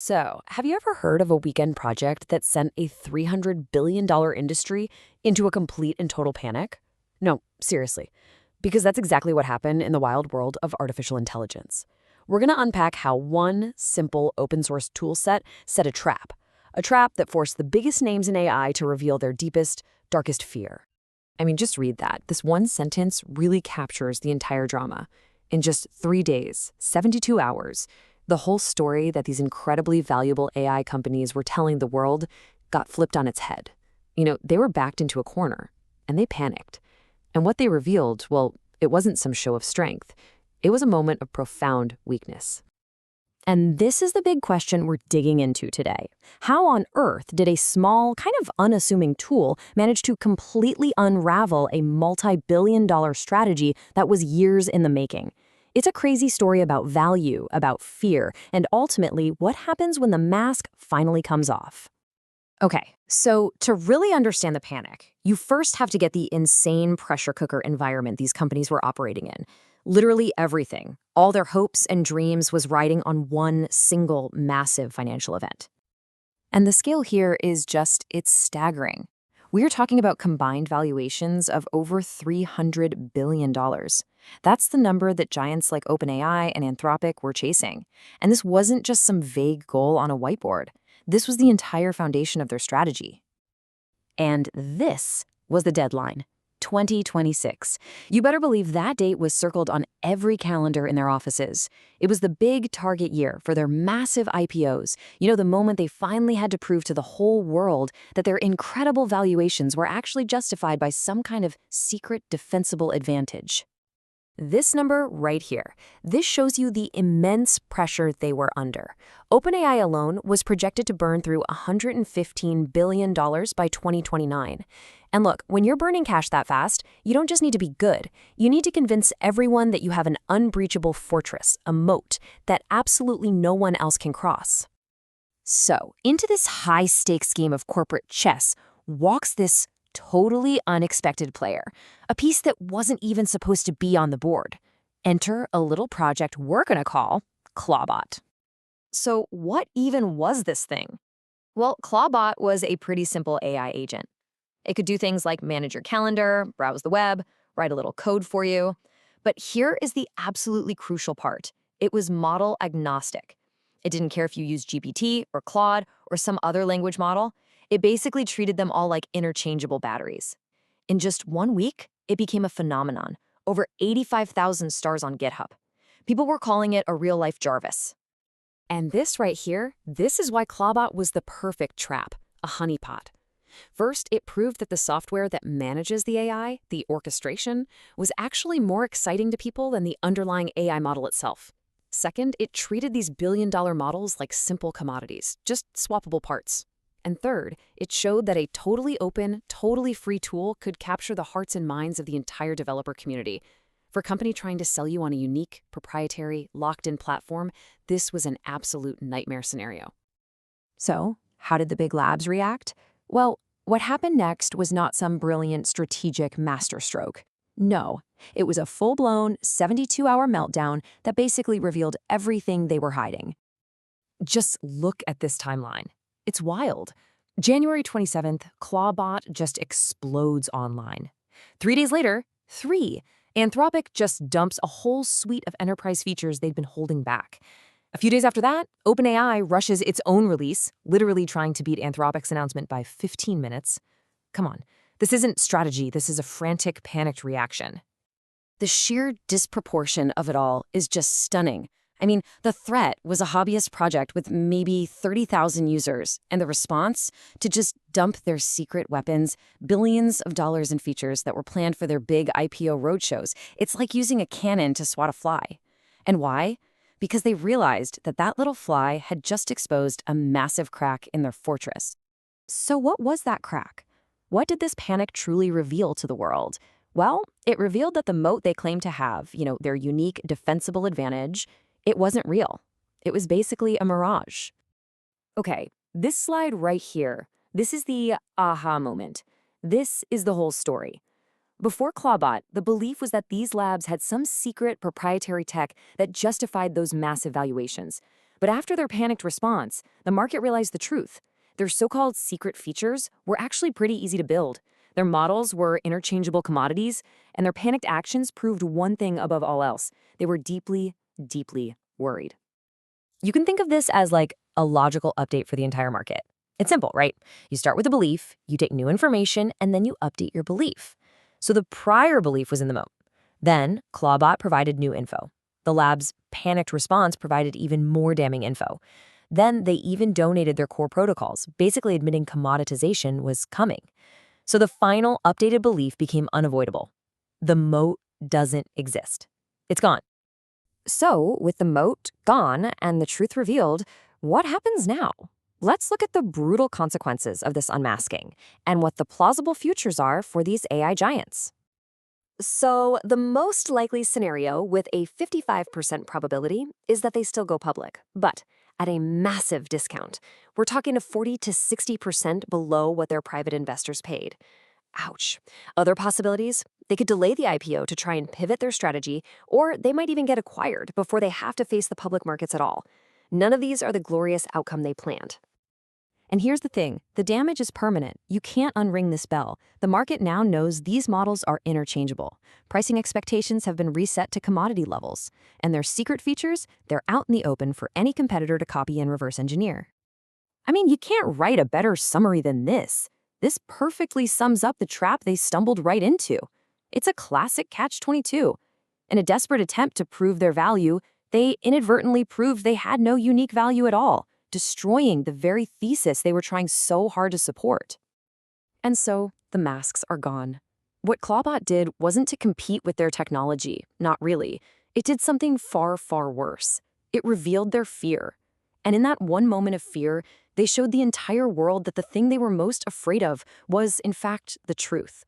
So, have you ever heard of a weekend project that sent a $300 billion industry into a complete and total panic? No, seriously, because that's exactly what happened in the wild world of artificial intelligence. We're going to unpack how one simple open source toolset set a trap that forced the biggest names in AI to reveal their deepest, darkest fear. I mean, just read that. This one sentence really captures the entire drama. In just 3 days, 72 hours, the whole story that these incredibly valuable AI companies were telling the world got flipped on its head. They were backed into a corner, and they panicked. And what they revealed, well, it wasn't some show of strength. It was a moment of profound weakness. And this is the big question we're digging into today. How on earth did a small, kind of unassuming tool manage to completely unravel a multi-billion-dollar strategy that was years in the making? It's a crazy story about value, about fear, and ultimately what happens when the mask finally comes off. Okay, so to really understand the panic, you first have to get the insane pressure cooker environment these companies were operating in. Literally everything, all their hopes and dreams was riding on one single massive financial event. And the scale here is it's staggering. We're talking about combined valuations of over $300 billion. That's the number that giants like OpenAI and Anthropic were chasing. And this wasn't just some vague goal on a whiteboard. This was the entire foundation of their strategy. And this was the deadline, 2026. You better believe that date was circled on every calendar in their offices. It was the big target year for their massive IPOs. The moment they finally had to prove to the whole world that their incredible valuations were actually justified by some kind of secret defensible advantage. This number right here, this shows you the immense pressure they were under. OpenAI alone was projected to burn through $115 billion by 2029. And look, when you're burning cash that fast, you don't just need to be good. You need to convince everyone that you have an unbreachable fortress, a moat, that absolutely no one else can cross. So, into this high-stakes game of corporate chess walks this totally unexpected player, a piece that wasn't even supposed to be on the board. Enter a little project we're going to call Clawbot. So what even was this thing? Well, Clawbot was a pretty simple AI agent. It could do things like manage your calendar, browse the web, write a little code for you. But here is the absolutely crucial part. It was model-agnostic. It didn't care if you used GPT or Claude or some other language model. It basically treated them all like interchangeable batteries. In just 1 week, it became a phenomenon. Over 85,000 stars on GitHub. People were calling it a real-life Jarvis. And this right here, this is why Clawbot was the perfect trap, a honeypot. First, it proved that the software that manages the AI, the orchestration, was actually more exciting to people than the underlying AI model itself. Second, it treated these billion-dollar models like simple commodities, just swappable parts. And third, it showed that a totally open, totally free tool could capture the hearts and minds of the entire developer community. For a company trying to sell you on a unique, proprietary, locked-in platform, this was an absolute nightmare scenario. So, how did the big labs react? Well, what happened next was not some brilliant strategic masterstroke. No, it was a full-blown 72-hour meltdown that basically revealed everything they were hiding. Just look at this timeline. It's wild. January 27th, Clawbot just explodes online. 3 days later, Anthropic just dumps a whole suite of enterprise features they'd been holding back. A few days after that, OpenAI rushes its own release, literally trying to beat Anthropic's announcement by 15 minutes. Come on, this isn't strategy, this is a frantic, panicked reaction. The sheer disproportion of it all is just stunning. I mean, the threat was a hobbyist project with maybe 30,000 users, and the response to just dump their secret weapons, billions of dollars in features that were planned for their big IPO roadshows. It's like using a cannon to swat a fly. And why? Because they realized that that little fly had just exposed a massive crack in their fortress. So what was that crack? What did this panic truly reveal to the world? Well, it revealed that the moat they claimed to have, their unique defensible advantage, it wasn't real. It was basically a mirage. Okay, this slide right here, this is the aha moment. This is the whole story. Before Clawbot, the belief was that these labs had some secret proprietary tech that justified those massive valuations. But after their panicked response, the market realized the truth. Their so-called secret features were actually pretty easy to build. Their models were interchangeable commodities, and their panicked actions proved one thing above all else. They were deeply, deeply worried. You can think of this as like a logical update for the entire market. It's simple, right? You start with a belief, you take new information, and then you update your belief. So the prior belief was in the moat. Then Clawbot provided new info. The lab's panicked response provided even more damning info. Then they even donated their core protocols, basically admitting commoditization was coming. So the final updated belief became unavoidable. The moat doesn't exist. It's gone. So, with the moat gone and the truth revealed, what happens now? Let's look at the brutal consequences of this unmasking and what the plausible futures are for these AI giants. So, the most likely scenario with a 55% probability is that they still go public, but at a massive discount. We're talking a 40 to 60% below what their private investors paid. Ouch. Other possibilities? They could delay the IPO to try and pivot their strategy, or they might even get acquired before they have to face the public markets at all. None of these are the glorious outcome they planned. And here's the thing, the damage is permanent. You can't unring this bell. The market now knows these models are interchangeable. Pricing expectations have been reset to commodity levels, and their secret features, they're out in the open for any competitor to copy and reverse engineer. I mean, you can't write a better summary than this. This perfectly sums up the trap they stumbled right into. It's a classic catch-22. In a desperate attempt to prove their value, they inadvertently proved they had no unique value at all, destroying the very thesis they were trying so hard to support. And so, the masks are gone. What Clawbot did wasn't to compete with their technology, not really. It did something far, far worse. It revealed their fear. And in that one moment of fear, they showed the entire world that the thing they were most afraid of was, in fact, the truth.